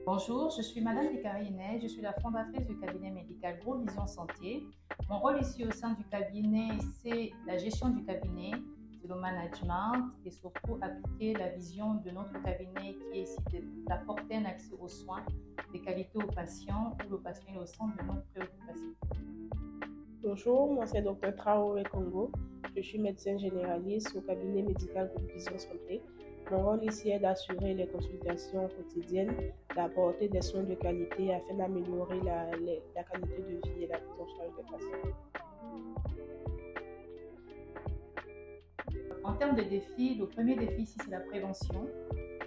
Bonjour, je suis Madame Dekariene, je suis la fondatrice du cabinet médical Gros Vision Santé. Mon rôle ici au sein du cabinet, c'est la gestion du cabinet, c'est le management et surtout appliquer la vision de notre cabinet qui est ici d'apporter un accès aux soins de qualité aux patients où le patient est au centre de nos préoccupations. Bonjour, moi c'est Dr Traoré Congo. Je suis médecin généraliste au cabinet médical Groupe Vision Santé. Mon rôle ici est d'assurer les consultations quotidiennes, d'apporter des soins de qualité afin d'améliorer la qualité de vie et la prise en charge des patients. En termes de défis, le premier défi ici, c'est la prévention.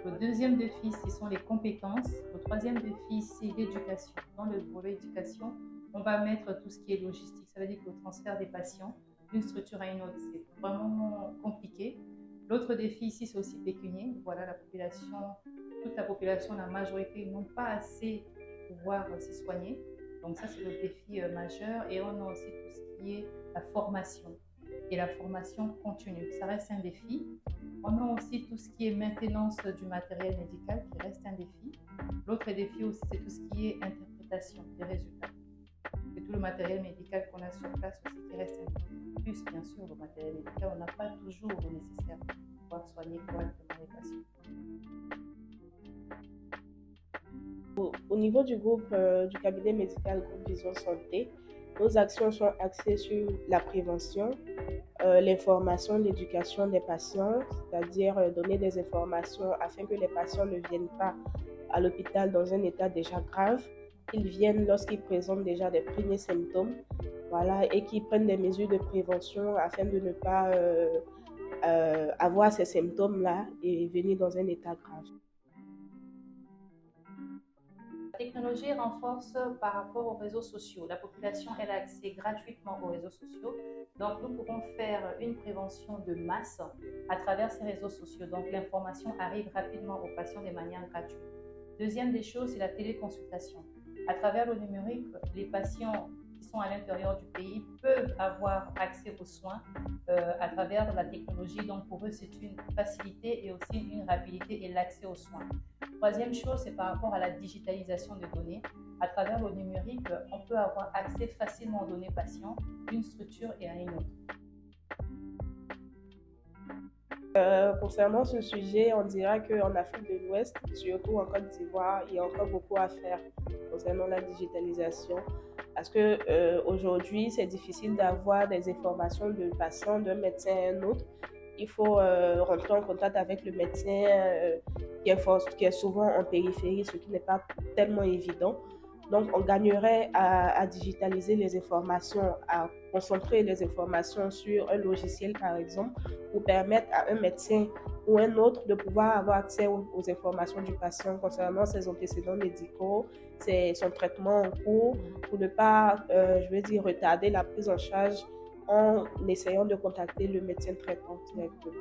Le deuxième défi, ce sont les compétences. Le troisième défi, c'est l'éducation. Dans le volet éducation, on va mettre tout ce qui est logistique. Ça veut dire que le transfert des patients d'une structure à une autre, c'est vraiment compliqué. L'autre défi ici, c'est aussi pécunier. Voilà, la population, toute la population, la majorité n'ont pas assez pour pouvoir se soigner. Donc ça, c'est le défi majeur. Et on a aussi tout ce qui est la formation et la formation continue. Ça reste un défi. On a aussi tout ce qui est maintenance du matériel médical qui reste un défi. L'autre défi aussi, c'est tout ce qui est interprétation des résultats. C'est tout le matériel médical qu'on a sur place aussi qui reste un défi. Plus, bien sûr, le matériel médical, on n'a pas toujours le nécessaire pour pouvoir soigner correctement les patients. Au niveau du groupe du cabinet médical Groupe Vision Santé, nos actions sont axées sur la prévention, l'information, l'éducation des patients, c'est-à-dire donner des informations afin que les patients ne viennent pas à l'hôpital dans un état déjà grave, qu'ils viennent lorsqu'ils présentent déjà des premiers symptômes, voilà, et qu'ils prennent des mesures de prévention afin de ne pas avoir ces symptômes-là et venir dans un état grave. La technologie renforce par rapport aux réseaux sociaux. La population elle a accès gratuitement aux réseaux sociaux. Donc, nous pouvons faire une prévention de masse à travers ces réseaux sociaux. Donc, l'information arrive rapidement aux patients de manière gratuite. Deuxième des choses, c'est la téléconsultation. À travers le numérique, les patients qui sont à l'intérieur du pays peuvent avoir accès aux soins à travers la technologie. Donc, pour eux, c'est une facilité et aussi une rapidité et l'accès aux soins. Troisième chose, c'est par rapport à la digitalisation des données. À travers le numérique, on peut avoir accès facilement aux données patients d'une structure et à une autre. Concernant ce sujet, on dira qu'en Afrique de l'Ouest, surtout en Côte d'Ivoire, il y a encore beaucoup à faire concernant la digitalisation. Parce que aujourd'hui, c'est difficile d'avoir des informations de patients d'un médecin à un autre. Il faut rentrer en contact avec le médecin qui est souvent en périphérie, ce qui n'est pas tellement évident. Donc, on gagnerait à digitaliser les informations, à concentrer les informations sur un logiciel, par exemple, pour permettre à un médecin ou un autre de pouvoir avoir accès aux informations du patient concernant ses antécédents médicaux, son traitement en cours, pour ne pas, retarder la prise en charge en essayant de contacter le médecin traitant directement.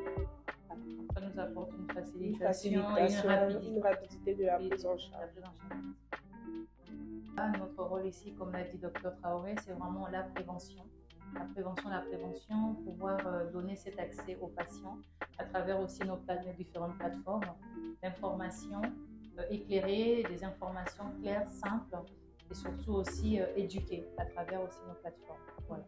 Ça nous apporte une facilitation et une rapidité de la prise en charge. Notre rôle ici, comme l'a dit Dr Traoré, c'est vraiment la prévention. La prévention, pouvoir donner cet accès aux patients à travers aussi nos différentes plateformes, l'information éclairée, des informations claires, simples et surtout aussi éduquées à travers aussi nos plateformes. Voilà.